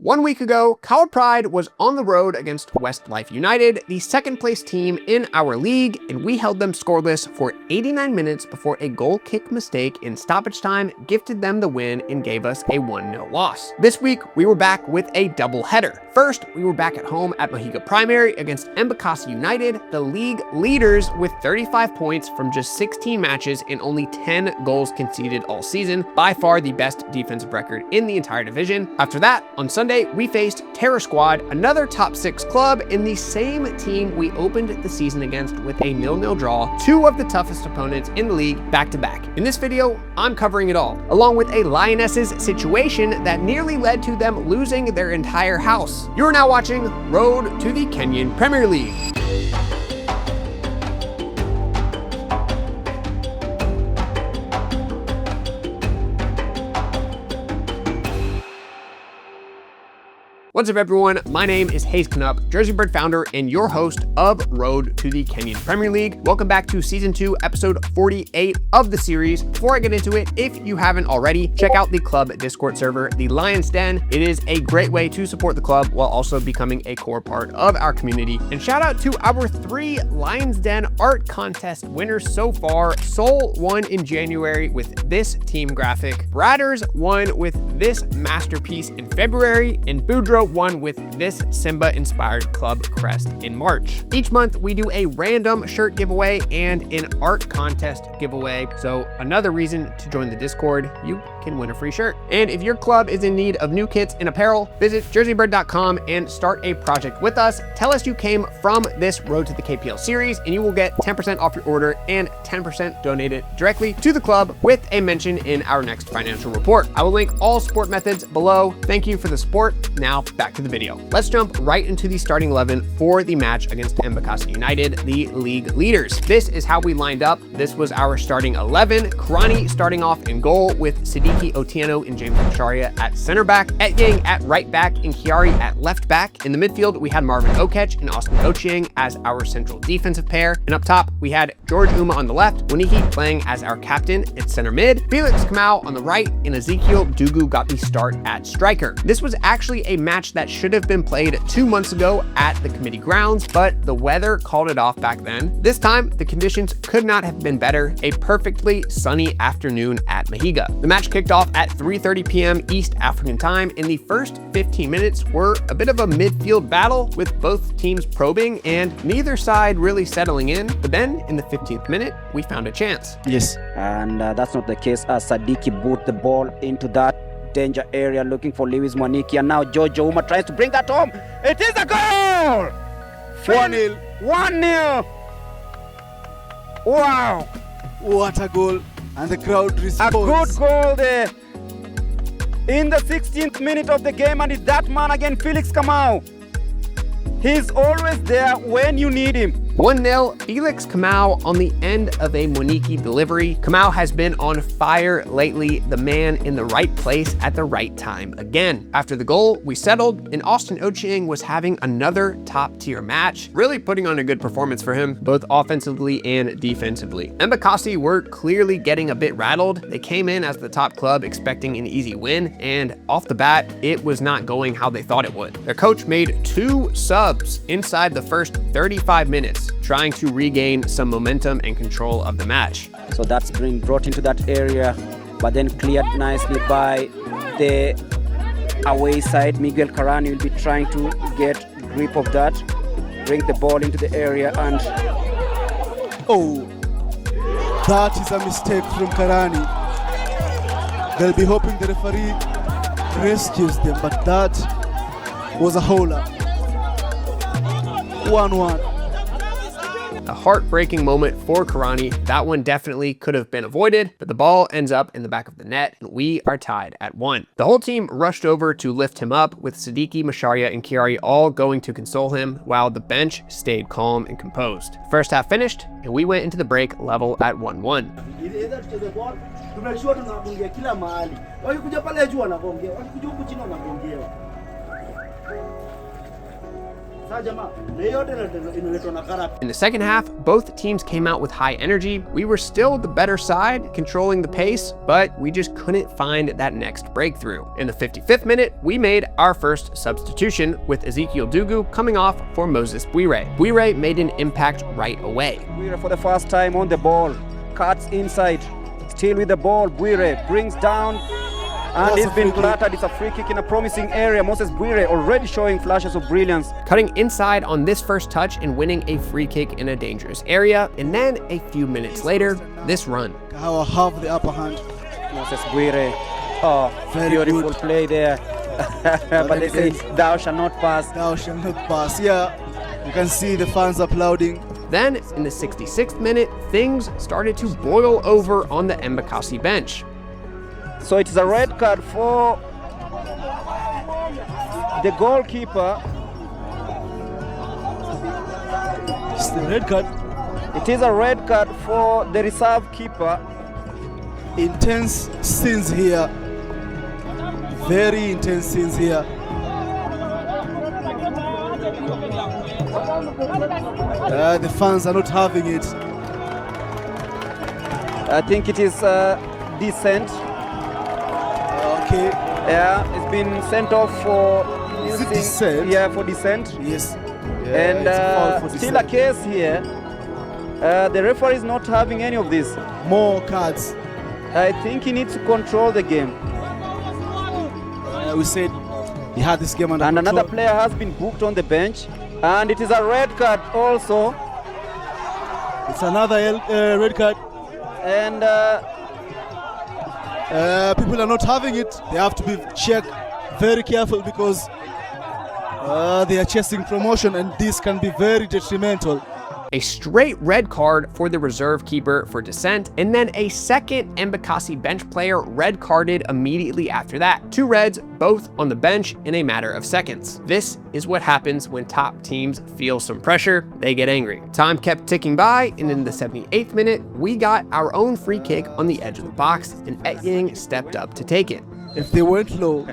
1 week ago, Kahawa Pride was on the road against Westlife United, the second place team in our league, and we held them scoreless for 89 minutes before a goal kick mistake in stoppage time gifted them the win and gave us a 1-0 loss. This week, we were back with a double header. First, we were back at home at Mahiga Primary against Embakasi United, the league leaders with 35 points from just 16 matches and only 10 goals conceded all season, by far the best defensive record in the entire division. After that, on Sunday, we faced Terror Squad, another top 6 club in the same team we opened the season against with a 0-0 draw, 2 of the toughest opponents in the league back-to-back. In this video, I'm covering it all, along with a Lionesses situation that nearly led to them losing their entire house. You're now watching Road to the Kenyan Premier League. What's up everyone, my name is Hayes Knupp, JerseyBird founder and your host of Road to the Kenyan Premier League. Welcome back to Season 2, Episode 48 of the series. Before I get into it, if you haven't already, check out the club Discord server, the Lion's Den. It is a great way to support the club while also becoming a core part of our community. And shout out to our 3 Lion's Den art contest winners so far. Soul won in January with this team graphic, Bradders won with this masterpiece in February, and Boudreaux won with this Simba-inspired club crest in March. Each month, we do a random shirt giveaway and an art contest giveaway. So another reason to join the Discord, you can win a free shirt. And if your club is in need of new kits and apparel, visit JerseyBird.com and start a project with us. Tell us you came from this Road to the KPL series, and you will get 10% off your order and 10% donated directly to the club with a mention in our next financial report. I will link all support methods below. Thank you for the support. Now, back to the video. Let's jump right into the starting 11 for the match against Embakasi United, the league leaders. This is how we lined up. This was our starting 11. Karani starting off in goal with Sidiki Otieno and James Macharia at center back, Etyang at right back, and Kiari at left back. In the midfield, we had Marvin Okech and Austin Ochieng as our central defensive pair. And up top, we had George Uma on the left, Waniki playing as our captain at center mid, Felix Kamau on the right, and Ezekiel Dugu got the start at striker. This was actually a match that should have been played 2 months ago at the committee grounds, but the weather called it off back then. This time, the conditions could not have been better. A perfectly sunny afternoon at Mahiga. The match kicked off at 3:30 p.m. East African time, and the first 15 minutes were a bit of a midfield battle with both teams probing and neither side really settling in. But then, in the 15th minute, we found a chance. Yes, and that's not the case as Sadiki boot the ball into that danger area looking for Lewis Mwaniki, and now George Uma tries to bring that home. It is a goal! 1-0. 1-0. Wow! What a goal, and the crowd responds. A good goal there in the 16th minute of the game, and it's that man again, Felix Kamau. He's always there when you need him. 1-0, Felix Kamau on the end of a Mwaniki delivery. Kamau has been on fire lately, the man in the right place at the right time again. After the goal, we settled, and Austin Ochieng was having another top-tier match, really putting on a good performance for him, both offensively and defensively. Embakasi were clearly getting a bit rattled. They came in as the top club expecting an easy win, and off the bat, it was not going how they thought it would. Their coach made 2 subs inside the first 35 minutes, trying to regain some momentum and control of the match. So that's been brought into that area, but then cleared nicely by the away side. Miguel Karani will be trying to get grip of that, bring the ball into the area, and Oh, that is a mistake from Karani. They'll be hoping the referee rescues them, but that was a howler. 1-1. A heartbreaking moment for Karani. That one definitely could have been avoided, but the ball ends up in the back of the net, and we are tied at 1. The whole team rushed over to lift him up, with Sidiki, Macharia, and Kiari all going to console him, while the bench stayed calm and composed. First half finished, and we went into the break level at 1-1. In the second half, both teams came out with high energy. We were still the better side, controlling the pace, but we just couldn't find that next breakthrough. In the 55th minute, we made our first substitution with Ezekiel Dugu coming off for Moses Bwire. Bwire made an impact right away. Bwire for the first time on the ball, cuts inside, still with the ball. Bwire brings down, and it's been clattered. It's a free kick in a promising area. Moses Bwire already showing flashes of brilliance. Cutting inside on this first touch and winning a free kick in a dangerous area. And then a few minutes later, this run. Kahawa have the upper hand. Moses Bwire, oh, very beautiful good play there. But they say, thou shall not pass. Thou shall not pass. Yeah, you can see the fans applauding. Then, in the 66th minute, things started to boil over on the Embakasi bench. So it is a red card for the goalkeeper. It's the red card. It is a red card for the reserve keeper. Intense scenes here. Very intense scenes here. The fans are not having it. I think it is decent. Okay. Yeah, it's been sent off for... Is it dissent? Yeah, for dissent. Yes. And still a case here. The referee is not having any of this. More cards. I think he needs to control the game. We said he had this game under control. Another player has been booked on the bench. And it is a red card also. It's another red card. And people are not having it. They have to be checked very careful because they are chasing promotion, and this can be very detrimental. A straight red card for the reserve keeper for dissent, and then a second Embakasi bench player red carded immediately after that. 2 reds, both on the bench in a matter of seconds. This is what happens when top teams feel some pressure, they get angry. Time kept ticking by, and in the 78th minute, we got our own free kick on the edge of the box, and Etyang stepped up to take it. If they went low.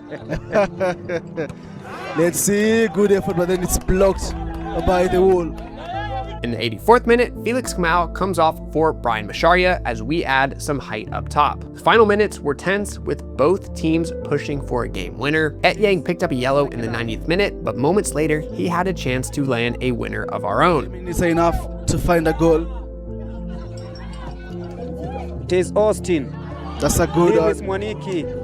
Let's see, good effort, but then it's blocked by the wall. In the 84th minute, Felix Kamau comes off for Brian Masharia as we add some height up top. The final minutes were tense with both teams pushing for a game winner. Etyang picked up a yellow in the 90th minute, but moments later, he had a chance to land a winner of our own. It's enough to find a goal. It is Austin. That's a good Lewis Mwaniki.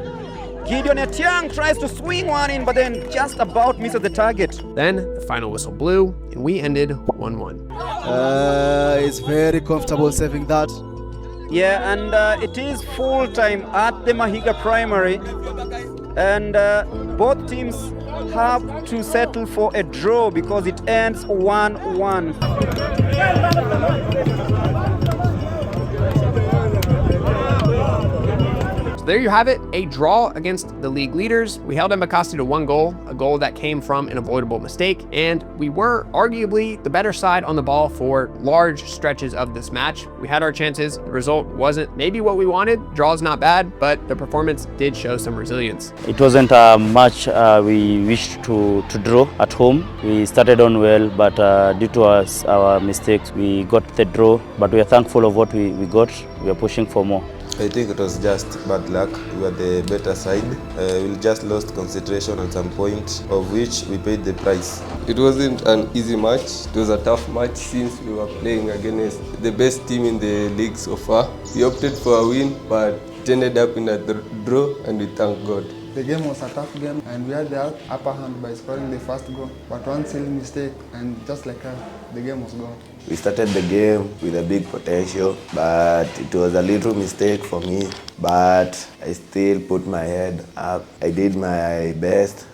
Gideon Etyang tries to swing one in, but then just about misses the target. Then the final whistle blew, and we ended 1-1. It's very comfortable saving that. Yeah, and it is full time at the Mahiga Primary, and both teams have to settle for a draw because it ends 1-1. There you have it, a draw against the league leaders. We held Embakasi to 1 goal, a goal that came from an avoidable mistake, and we were arguably the better side on the ball for large stretches of this match. We had our chances, the result wasn't maybe what we wanted. Draw's not bad, but the performance did show some resilience. It wasn't a match we wished to draw at home. We started on well, but due to our mistakes, we got the draw, but we are thankful of what we got. We are pushing for more. I think it was just bad luck. We were the better side. We just lost concentration at some point, of which we paid the price. It wasn't an easy match. It was a tough match since we were playing against the best team in the league so far. We opted for a win, but it ended up in a draw, and we thank God. The game was a tough game, and we had the upper hand by scoring the first goal. But one silly mistake, and just like that, the game was gone. We started the game with a big potential, but it was a little mistake for me. But I still put my head up. I did my best.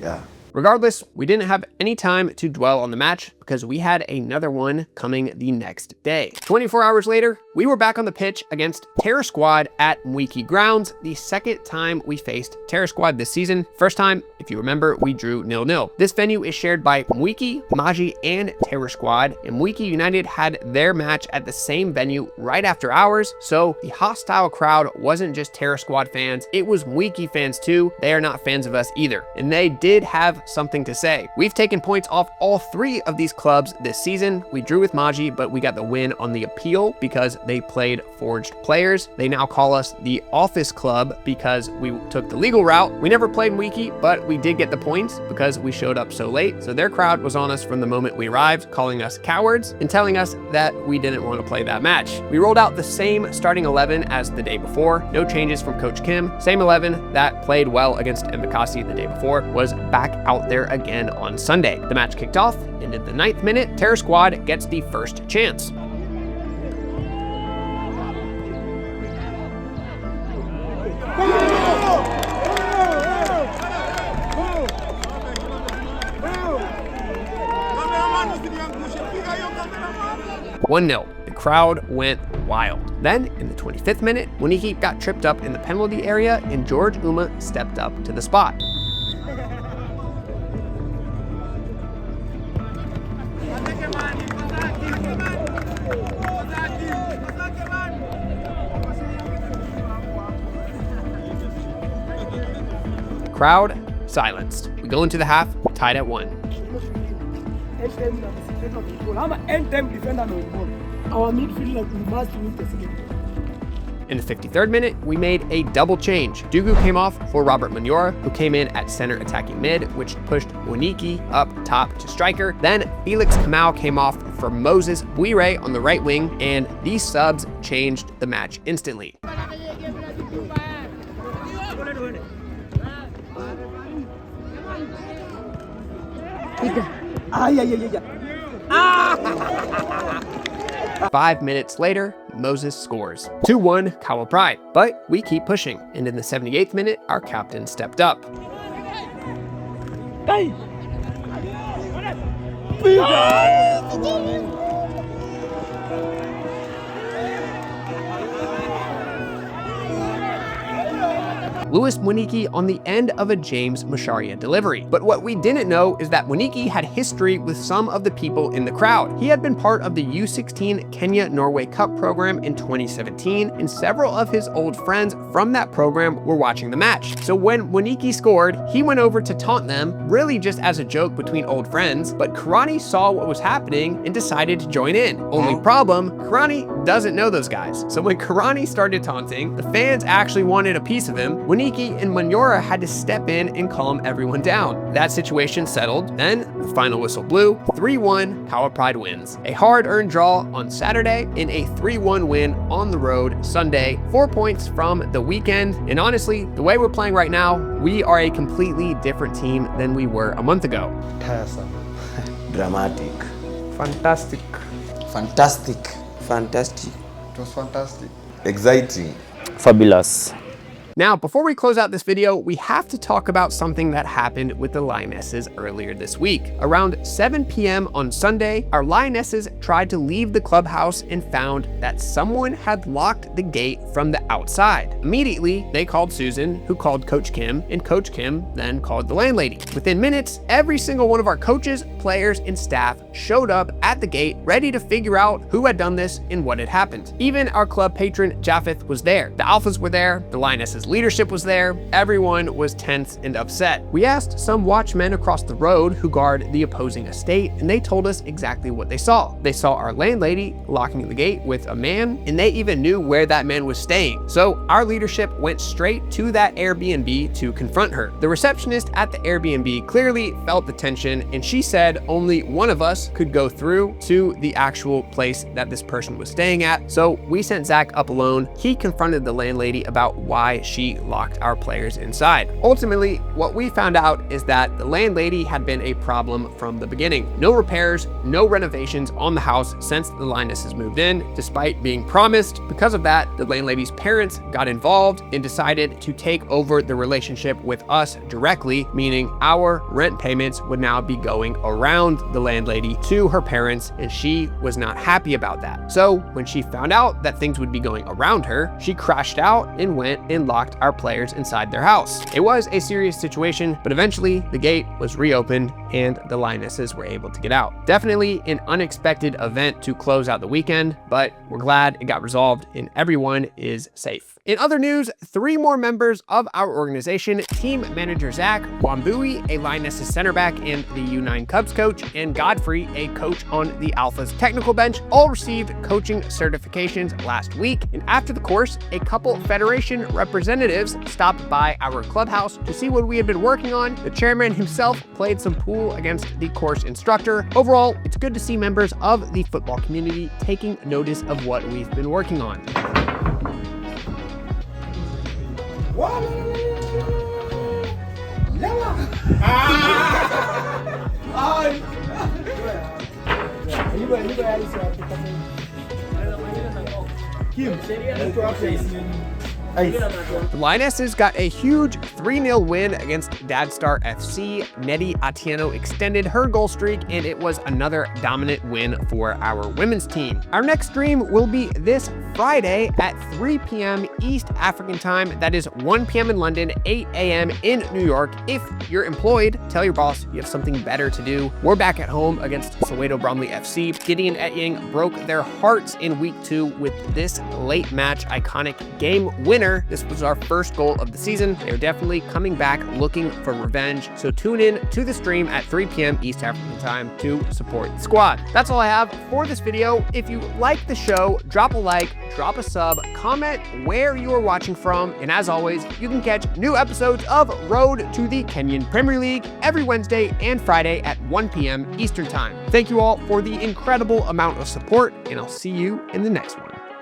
Yeah. Regardless, we didn't have any time to dwell on the match because we had another one coming the next day. 24 hours later, we were back on the pitch against Terror Squad at Mwiki Grounds, the second time we faced Terror Squad this season. First time, if you remember, we drew 0-0. This venue is shared by Mwiki, Maji, and Terror Squad, and Mwiki United had their match at the same venue right after ours, so the hostile crowd wasn't just Terror Squad fans, it was Mwiki fans too. They are not fans of us either, and they did have something to say. We've taken points off all three of these clubs this season. We drew with Maji, but we got the win on the appeal because they played forged players. They now call us the Office Club because we took the legal route. We never played Mwiki, but we did get the points because we showed up so late. So their crowd was on us from the moment we arrived, calling us cowards and telling us that we didn't want to play that match. We rolled out the same starting 11 as the day before. No changes from Coach Kim. Same 11 that played well against Embakasi the day before was back out there again on Sunday. The match kicked off, and in the 9th minute, Terror Squad gets the first chance. (1-0). The crowd went wild. Then, in the 25th minute, Mwiki got tripped up in the penalty area and George Uma stepped up to the spot. Crowd silenced. We go into the half, tied at 1. In the 53rd minute, we made a double change. Dugu came off for Robert Manyora, who came in at center attacking mid, which pushed Mwiki up top to striker. Then Felix Kamau came off for Moses Buire on the right wing, and these subs changed the match instantly. Five minutes later, Moses scores. 2-1 Kahawa Pride, but we keep pushing, and in the 78th minute, our captain stepped up. Louis Mwiki on the end of a James Musharia delivery. But what we didn't know is that Mwiki had history with some of the people in the crowd. He had been part of the U16 Kenya-Norway Cup program in 2017, and several of his old friends from that program were watching the match. So when Mwiki scored, he went over to taunt them, really just as a joke between old friends, but Karani saw what was happening and decided to join in. Only problem, Karani doesn't know those guys. So when Karani started taunting, the fans actually wanted a piece of him. Mwiki and Manyora had to step in and calm everyone down. That situation settled. Then the final whistle blew. 3-1, Kahawa Pride wins. A hard-earned draw on Saturday and a 3-1 win on the road Sunday. 4 points from the weekend. And honestly, the way we're playing right now, we are a completely different team than we were a month ago. Dramatic. Fantastic. Fantastic. Fantastic. It was fantastic. Exciting. Fabulous. Now, before we close out this video, we have to talk about something that happened with the Lionesses earlier this week. Around 7 p.m. on Sunday, our Lionesses tried to leave the clubhouse and found that someone had locked the gate from the outside. Immediately, they called Susan, who called Coach Kim, and Coach Kim then called the landlady. Within minutes, every single one of our coaches, players, and staff showed up at the gate, ready to figure out who had done this and what had happened. Even our club patron, Japheth, was there. The Alphas were there, the Lionesses leadership was there. Everyone was tense and upset. We asked some watchmen across the road who guard the opposing estate, and they told us exactly what they saw. They saw our landlady locking the gate with a man, and they even knew where that man was staying. So our leadership went straight to that Airbnb to confront her. The receptionist at the Airbnb clearly felt the tension, and she said only one of us could go through to the actual place that this person was staying at. So we sent Zach up alone. He confronted the landlady about why she locked our players inside. Ultimately, what we found out is that the landlady had been a problem from the beginning. No repairs, no renovations on the house since the Lionesses moved in, despite being promised. Because of that, the landlady's parents got involved and decided to take over the relationship with us directly, meaning our rent payments would now be going around the landlady to her parents, and she was not happy about that. So when she found out that things would be going around her, she crashed out and went and locked our players inside their house. It was a serious situation, but eventually the gate was reopened and the Lionesses were able to get out. Definitely an unexpected event to close out the weekend, but we're glad it got resolved and everyone is safe. In other news, 3 more members of our organization, team manager Zach, Wambui, a Lionesses center back and the U9 Cubs coach, and Godfrey, a coach on the Alphas technical bench, all received coaching certifications last week. And after the course, a couple Federation representatives stopped by our clubhouse to see what we had been working on. The chairman himself played some pool against the course instructor. Overall, it's good to see members of the football community taking notice of what we've been working on. The Lionesses got a huge 3-0 win against Dadstar FC. Nettie Atieno extended her goal streak, and it was another dominant win for our women's team. Our next stream will be this Friday at 3 p.m. East African time. That is 1 p.m. in London, 8 a.m. in New York. If you're employed, tell your boss you have something better to do. We're back at home against Soweto Bromley FC. Gideon Etyang broke their hearts in week 2 with this late match iconic game winner. This was our first goal of the season. They're definitely coming back looking for revenge. So tune in to the stream at 3 p.m. East African time to support the squad. That's all I have for this video. If you like the show, drop a like, drop a sub, comment where you are watching from, and as always, you can catch new episodes of Road to the Kenyan Premier League every Wednesday and Friday at 1 p.m. Eastern time. Thank you all for the incredible amount of support, and I'll see you in the next one.